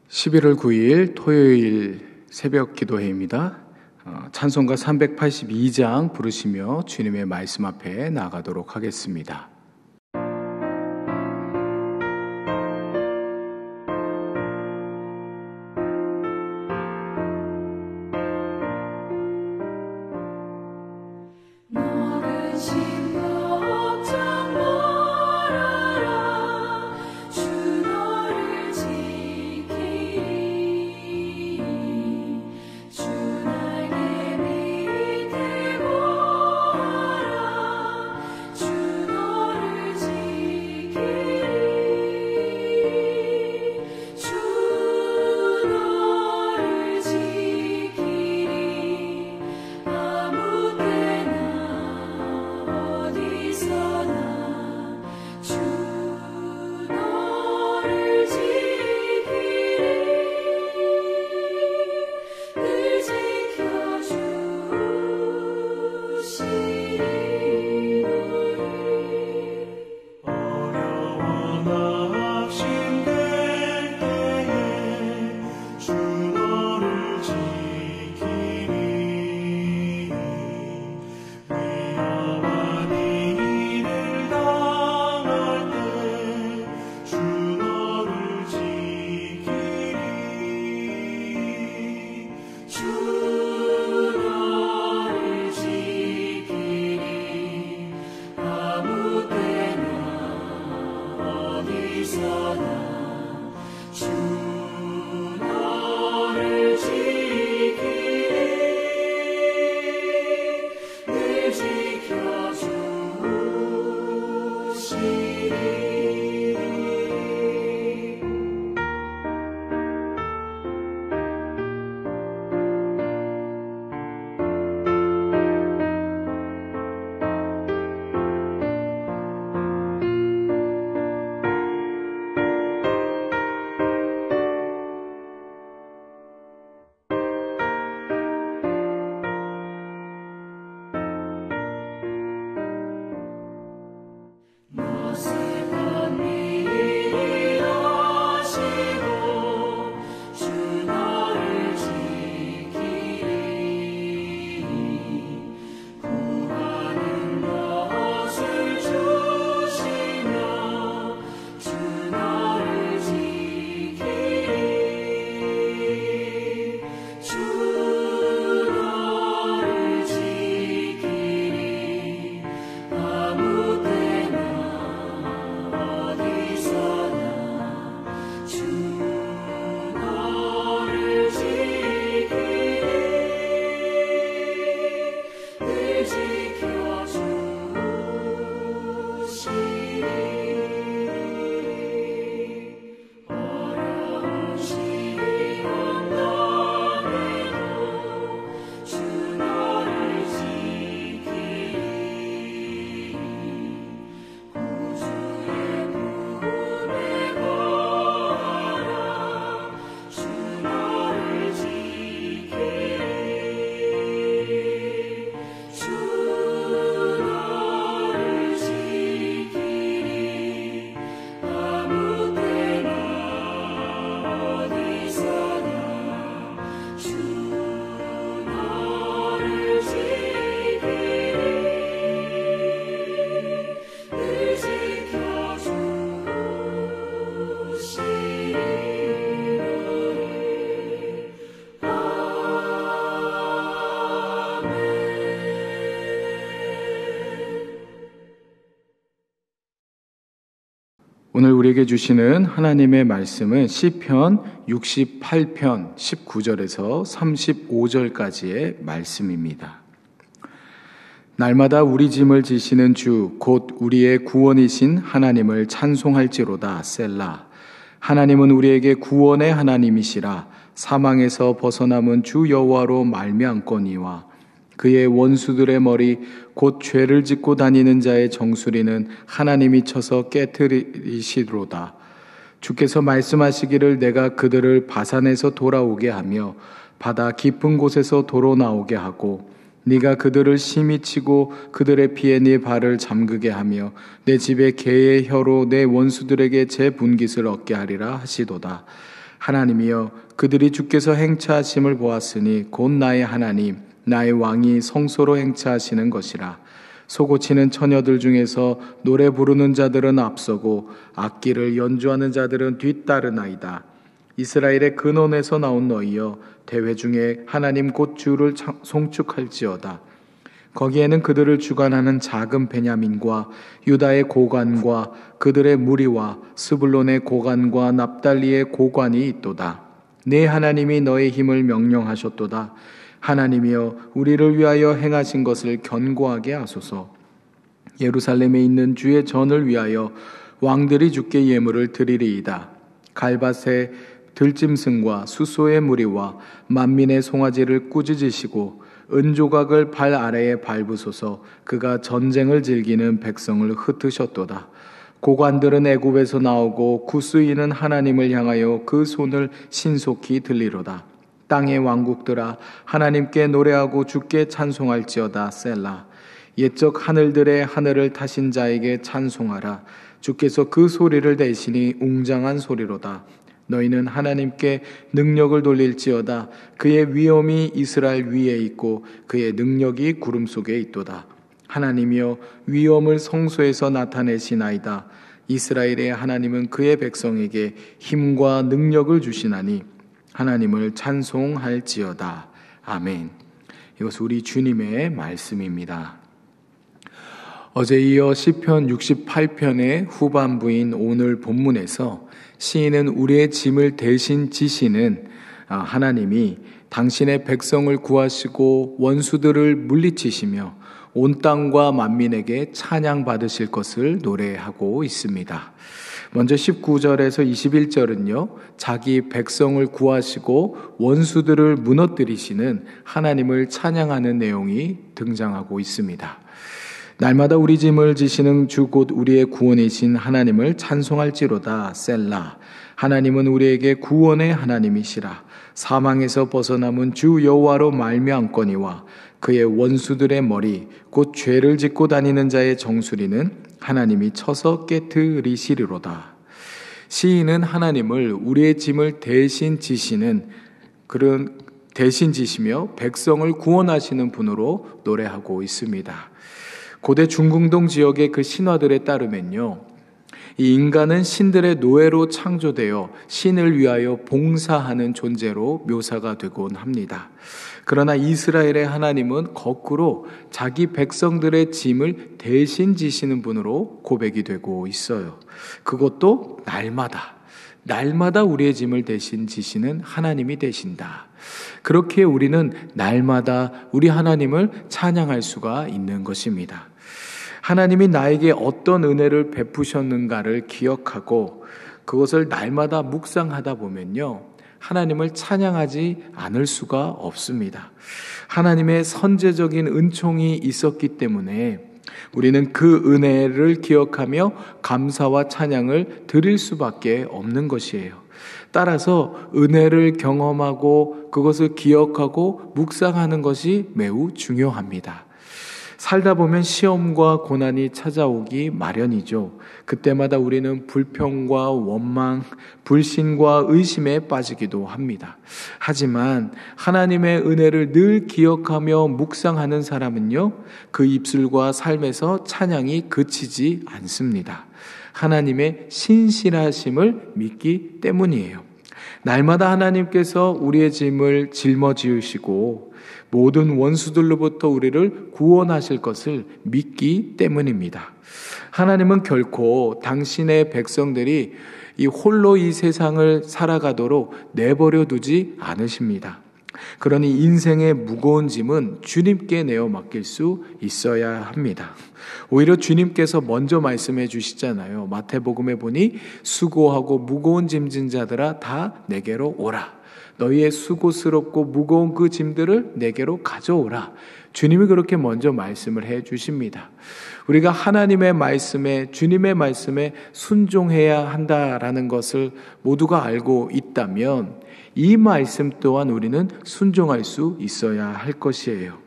11월 9일 토요일 새벽 기도회입니다. 찬송가 382장 부르시며 주님의 말씀 앞에 나가도록 하겠습니다. 오늘 우리에게 주시는 하나님의 말씀은 시편 68편 19절에서 35절까지의 말씀입니다. 날마다 우리 짐을 지시는 주 곧 우리의 구원이신 하나님을 찬송할지로다. 셀라. 하나님은 우리에게 구원의 하나님이시라. 사망에서 벗어남은 주 여호와로 말미암거니와 그의 원수들의 머리 곧 죄를 짓고 다니는 자의 정수리는 하나님이 쳐서 깨트리시로다. 주께서 말씀하시기를 내가 그들을 바산에서 돌아오게 하며 바다 깊은 곳에서 도로 나오게 하고 네가 그들을 심히 치고 그들의 피에 네 발을 잠그게 하며 내 집에 개의 혀로 내 원수들에게 제 분깃을 얻게 하리라 하시도다. 하나님이여 그들이 주께서 행차하심을 보았으니 곧 나의 하나님 나의 왕이 성소로 행차하시는 것이라. 소고치는 처녀들 중에서 노래 부르는 자들은 앞서고 악기를 연주하는 자들은 뒤따르나이다. 이스라엘의 근원에서 나온 너희여 대회 중에 하나님 곧 주를 송축할지어다. 거기에는 그들을 주관하는 작은 베냐민과 유다의 고관과 그들의 무리와 스불론의 고관과 납달리의 고관이 있도다. 네 하나님이 너의 힘을 명령하셨도다. 하나님이여 우리를 위하여 행하신 것을 견고하게 하소서. 예루살렘에 있는 주의 전을 위하여 왕들이 주께 예물을 드리리이다. 갈밭의 들짐승과 수소의 무리와 만민의 송아지를 꾸짖으시고 은조각을 발 아래에 밟으소서. 그가 전쟁을 즐기는 백성을 흩으셨도다. 고관들은 애굽에서 나오고 구스인은 하나님을 향하여 그 손을 신속히 들리로다. 땅의 왕국들아 하나님께 노래하고 주께 찬송할지어다. 셀라. 옛적 하늘들의 하늘을 타신 자에게 찬송하라. 주께서 그 소리를 대시니 웅장한 소리로다. 너희는 하나님께 능력을 돌릴지어다. 그의 위엄이 이스라엘 위에 있고 그의 능력이 구름 속에 있도다. 하나님이여 위엄을 성소에서 나타내시나이다. 이스라엘의 하나님은 그의 백성에게 힘과 능력을 주시나니 하나님을 찬송할지어다. 아멘. 이것은 우리 주님의 말씀입니다. 어제 이어 시편 68편의 후반부인 오늘 본문에서 시인은 우리의 짐을 대신 지시는 하나님이 당신의 백성을 구하시고 원수들을 물리치시며 온 땅과 만민에게 찬양받으실 것을 노래하고 있습니다. 먼저 19절에서 21절은요, 자기 백성을 구하시고 원수들을 무너뜨리시는 하나님을 찬양하는 내용이 등장하고 있습니다. 날마다 우리 짐을 지시는 주 곧 우리의 구원이신 하나님을 찬송할지로다. 셀라. 하나님은 우리에게 구원의 하나님이시라. 사망에서 벗어남은 주 여호와로 말미암거니와 그의 원수들의 머리 곧 죄를 짓고 다니는 자의 정수리는 하나님이 쳐서 깨트리시리로다. 시인은 하나님을 우리의 짐을 대신 지시는 그런 대신 지시며 백성을 구원하시는 분으로 노래하고 있습니다. 고대 중궁동 지역의 그 신화들에 따르면요, 이 인간은 신들의 노예로 창조되어 신을 위하여 봉사하는 존재로 묘사가 되곤 합니다. 그러나 이스라엘의 하나님은 거꾸로 자기 백성들의 짐을 대신 지시는 분으로 고백이 되고 있어요. 그것도 날마다 우리의 짐을 대신 지시는 하나님이 되신다. 그렇게 우리는 날마다 우리 하나님을 찬양할 수가 있는 것입니다. 하나님이 나에게 어떤 은혜를 베푸셨는가를 기억하고 그것을 날마다 묵상하다 보면요, 하나님을 찬양하지 않을 수가 없습니다. 하나님의 선제적인 은총이 있었기 때문에 우리는 그 은혜를 기억하며 감사와 찬양을 드릴 수밖에 없는 것이에요. 따라서 은혜를 경험하고 그것을 기억하고 묵상하는 것이 매우 중요합니다. 살다 보면 시험과 고난이 찾아오기 마련이죠. 그때마다 우리는 불평과 원망, 불신과 의심에 빠지기도 합니다. 하지만 하나님의 은혜를 늘 기억하며 묵상하는 사람은요, 그 입술과 삶에서 찬양이 그치지 않습니다. 하나님의 신실하심을 믿기 때문이에요. 날마다 하나님께서 우리의 짐을 짊어지우시고 모든 원수들로부터 우리를 구원하실 것을 믿기 때문입니다. 하나님은 결코 당신의 백성들이 홀로 이 세상을 살아가도록 내버려 두지 않으십니다. 그러니 인생의 무거운 짐은 주님께 내어 맡길 수 있어야 합니다. 오히려 주님께서 먼저 말씀해 주시잖아요. 마태복음에 보니 수고하고 무거운 짐진 자들아 다 내게로 오라. 너희의 수고스럽고 무거운 그 짐들을 내게로 가져오라. 주님이 그렇게 먼저 말씀을 해 주십니다. 우리가 하나님의 말씀에, 주님의 말씀에 순종해야 한다라는 것을 모두가 알고 있다면 이 말씀 또한 우리는 순종할 수 있어야 할 것이에요.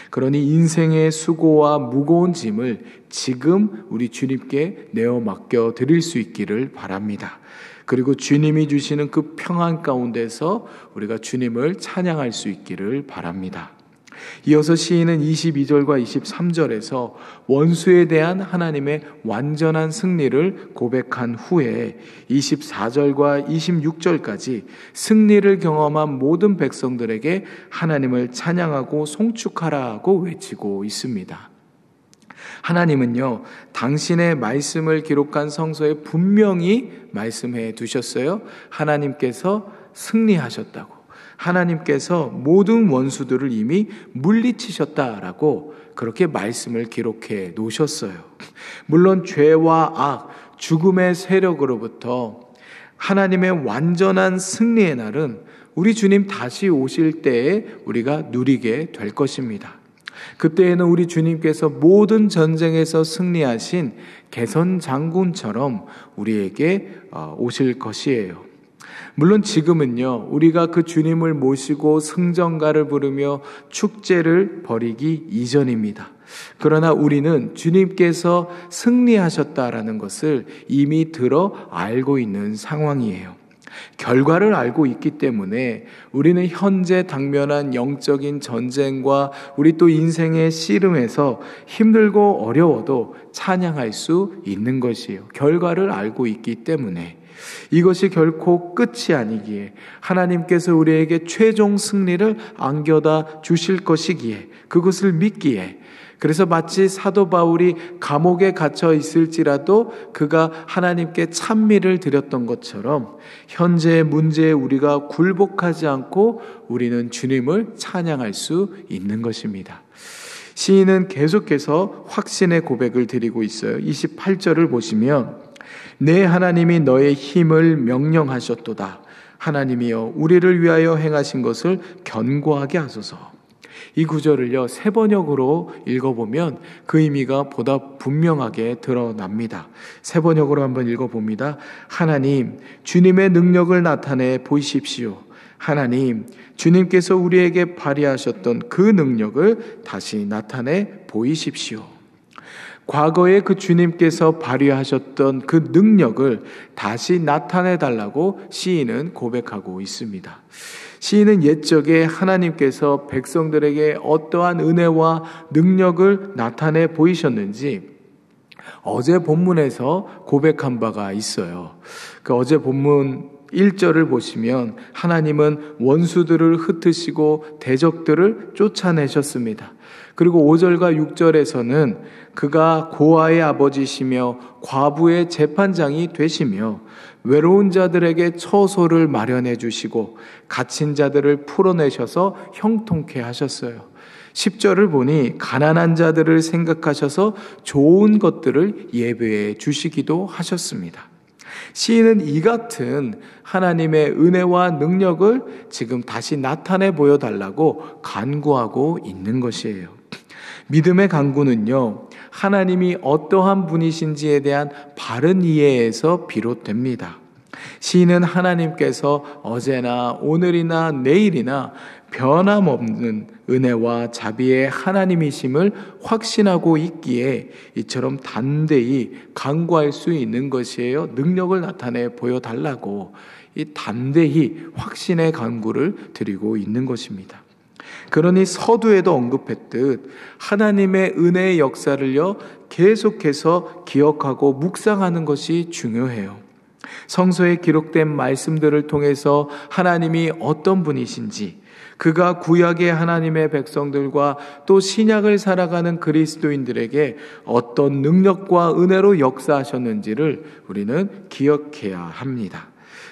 그러니 인생의 수고와 무거운 짐을 지금 우리 주님께 내어 맡겨 드릴 수 있기를 바랍니다. 그리고 주님이 주시는 그 평안 가운데서 우리가 주님을 찬양할 수 있기를 바랍니다. 이어서 시인은 22절과 23절에서 원수에 대한 하나님의 완전한 승리를 고백한 후에 24절과 26절까지 승리를 경험한 모든 백성들에게 하나님을 찬양하고 송축하라고 외치고 있습니다. 하나님은요, 당신의 말씀을 기록한 성서에 분명히 말씀해 두셨어요. 하나님께서 승리하셨다고. 하나님께서 모든 원수들을 이미 물리치셨다라고 그렇게 말씀을 기록해 놓으셨어요. 물론 죄와 악, 죽음의 세력으로부터 하나님의 완전한 승리의 날은 우리 주님 다시 오실 때에 우리가 누리게 될 것입니다. 그때에는 우리 주님께서 모든 전쟁에서 승리하신 개선 장군처럼 우리에게 오실 것이에요. 물론 지금은요, 우리가 그 주님을 모시고 승전가를 부르며 축제를 벌이기 이전입니다. 그러나 우리는 주님께서 승리하셨다라는 것을 이미 들어 알고 있는 상황이에요. 결과를 알고 있기 때문에 우리는 현재 당면한 영적인 전쟁과 우리 또 인생의 씨름에서 힘들고 어려워도 찬양할 수 있는 것이에요. 결과를 알고 있기 때문에. 이것이 결코 끝이 아니기에 하나님께서 우리에게 최종 승리를 안겨다 주실 것이기에 그것을 믿기에 그래서 마치 사도 바울이 감옥에 갇혀 있을지라도 그가 하나님께 찬미를 드렸던 것처럼 현재의 문제에 우리가 굴복하지 않고 우리는 주님을 찬양할 수 있는 것입니다. 시인은 계속해서 확신의 고백을 드리고 있어요. 28절을 보시면 내 하나님이 너의 힘을 명령하셨도다. 하나님이여 우리를 위하여 행하신 것을 견고하게 하소서. 이 구절을요, 세 번역으로 읽어보면 그 의미가 보다 분명하게 드러납니다. 세 번역으로 한번 읽어봅니다. 하나님, 주님의 능력을 나타내 보이십시오. 하나님, 주님께서 우리에게 발휘하셨던 그 능력을 다시 나타내 보이십시오. 과거에 그 주님께서 발휘하셨던 그 능력을 다시 나타내 달라고 시인은 고백하고 있습니다. 시인은 옛적에 하나님께서 백성들에게 어떠한 은혜와 능력을 나타내 보이셨는지 어제 본문에서 고백한 바가 있어요. 그 어제 본문 1절을 보시면 하나님은 원수들을 흩으시고 대적들을 쫓아내셨습니다. 그리고 5절과 6절에서는 그가 고아의 아버지시며 과부의 재판장이 되시며 외로운 자들에게 처소를 마련해 주시고 갇힌 자들을 풀어내셔서 형통케 하셨어요. 10절을 보니 가난한 자들을 생각하셔서 좋은 것들을 예배해 주시기도 하셨습니다. 시인은 이 같은 하나님의 은혜와 능력을 지금 다시 나타내 보여달라고 간구하고 있는 것이에요. 믿음의 간구는요, 하나님이 어떠한 분이신지에 대한 바른 이해에서 비롯됩니다. 시인은 하나님께서 어제나 오늘이나 내일이나 변함없는 은혜와 자비의 하나님이심을 확신하고 있기에 이처럼 단대히 간구할 수 있는 것이에요. 능력을 나타내 보여달라고 이 단대히 확신의 간구를 드리고 있는 것입니다. 그러니 서두에도 언급했듯 하나님의 은혜의 역사를요, 계속해서 기억하고 묵상하는 것이 중요해요. 성서에 기록된 말씀들을 통해서 하나님이 어떤 분이신지, 그가 구약의 하나님의 백성들과 또 신약을 살아가는 그리스도인들에게 어떤 능력과 은혜로 역사하셨는지를 우리는 기억해야 합니다.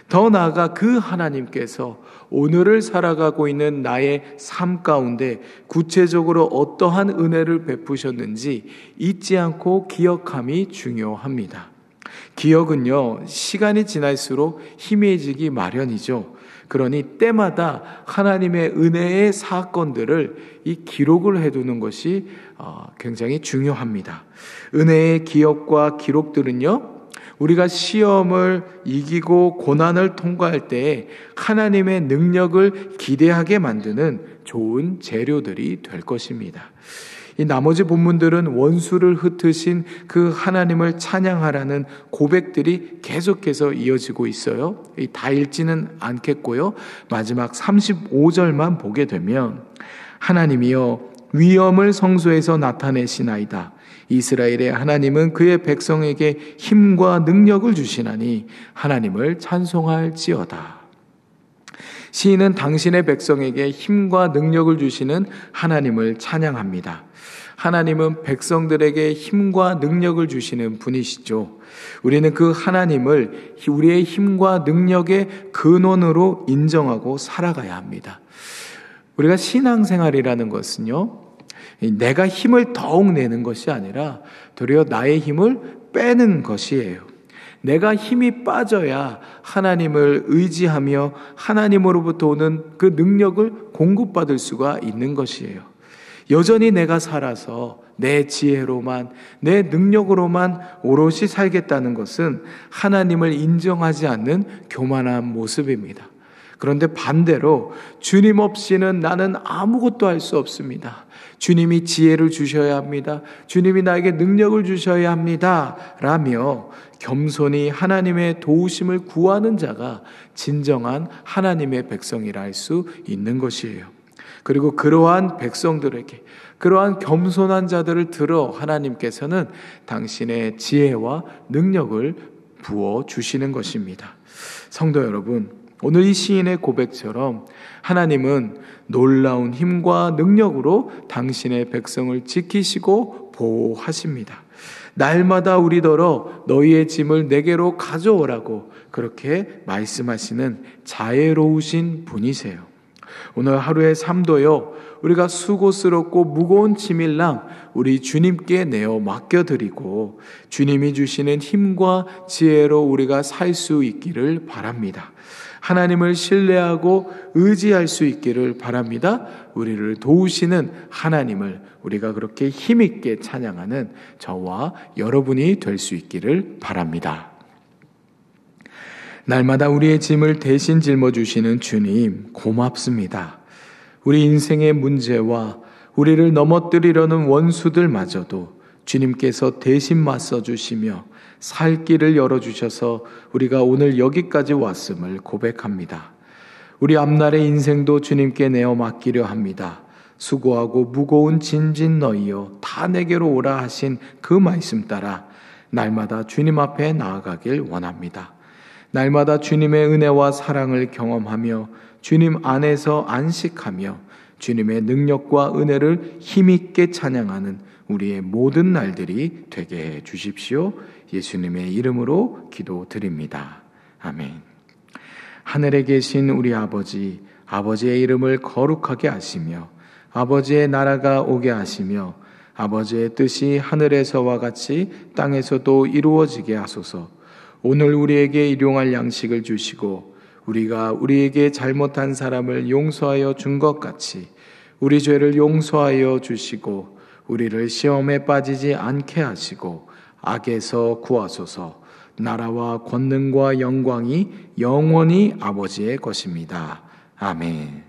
더 나아가 그 하나님께서 오늘을 살아가고 있는 나의 삶 가운데 구체적으로 어떠한 은혜를 베푸셨는지 잊지 않고 기억함이 중요합니다. 기억은요, 시간이 지날수록 희미해지기 마련이죠. 그러니 때마다 하나님의 은혜의 사건들을 이 기록을 해두는 것이 굉장히 중요합니다. 은혜의 기억과 기록들은요, 우리가 시험을 이기고 고난을 통과할 때 하나님의 능력을 기대하게 만드는 좋은 재료들이 될 것입니다. 이 나머지 본문들은 원수를 흩으신 그 하나님을 찬양하라는 고백들이 계속해서 이어지고 있어요. 다 읽지는 않겠고요. 마지막 35절만 보게 되면 하나님이여 위엄을 성소에서 나타내시나이다. 이스라엘의 하나님은 그의 백성에게 힘과 능력을 주시나니 하나님을 찬송할지어다. 시인은 당신의 백성에게 힘과 능력을 주시는 하나님을 찬양합니다. 하나님은 백성들에게 힘과 능력을 주시는 분이시죠. 우리는 그 하나님을 우리의 힘과 능력의 근원으로 인정하고 살아가야 합니다. 우리가 신앙생활이라는 것은요, 내가 힘을 더욱 내는 것이 아니라 도리어 나의 힘을 빼는 것이에요. 내가 힘이 빠져야 하나님을 의지하며 하나님으로부터 오는 그 능력을 공급받을 수가 있는 것이에요. 여전히 내가 살아서 내 지혜로만, 내 능력으로만 오롯이 살겠다는 것은 하나님을 인정하지 않는 교만한 모습입니다. 그런데 반대로 주님 없이는 나는 아무것도 할 수 없습니다. 주님이 지혜를 주셔야 합니다. 주님이 나에게 능력을 주셔야 합니다. 라며 겸손히 하나님의 도우심을 구하는 자가 진정한 하나님의 백성이라 할 수 있는 것이에요. 그리고 그러한 백성들에게, 그러한 겸손한 자들을 들어 하나님께서는 당신의 지혜와 능력을 부어주시는 것입니다. 성도 여러분, 오늘 이 시인의 고백처럼 하나님은 놀라운 힘과 능력으로 당신의 백성을 지키시고 보호하십니다. 날마다 우리더러 너희의 짐을 내게로 가져오라고 그렇게 말씀하시는 자애로우신 분이세요. 오늘 하루의 삶도요, 우리가 수고스럽고 무거운 짐일랑 우리 주님께 내어 맡겨드리고 주님이 주시는 힘과 지혜로 우리가 살 수 있기를 바랍니다. 하나님을 신뢰하고 의지할 수 있기를 바랍니다. 우리를 도우시는 하나님을 우리가 그렇게 힘있게 찬양하는 저와 여러분이 될 수 있기를 바랍니다. 날마다 우리의 짐을 대신 짊어주시는 주님 고맙습니다. 우리 인생의 문제와 우리를 넘어뜨리려는 원수들마저도 주님께서 대신 맞서주시며 살 길을 열어주셔서 우리가 오늘 여기까지 왔음을 고백합니다. 우리 앞날의 인생도 주님께 내어 맡기려 합니다. 수고하고 무거운 짐진 너희여 다 내게로 오라 하신 그 말씀 따라 날마다 주님 앞에 나아가길 원합니다. 날마다 주님의 은혜와 사랑을 경험하며 주님 안에서 안식하며 주님의 능력과 은혜를 힘있게 찬양하는 우리의 모든 날들이 되게 해 주십시오. 예수님의 이름으로 기도드립니다. 아멘. 하늘에 계신 우리 아버지, 아버지의 이름을 거룩하게 하시며 아버지의 나라가 오게 하시며 아버지의 뜻이 하늘에서와 같이 땅에서도 이루어지게 하소서. 오늘 우리에게 일용할 양식을 주시고 우리가 우리에게 잘못한 사람을 용서하여 준 것 같이 우리 죄를 용서하여 주시고 우리를 시험에 빠지지 않게 하시고 악에서 구하소서. 나라와 권능과 영광이 영원히 아버지의 것입니다. 아멘.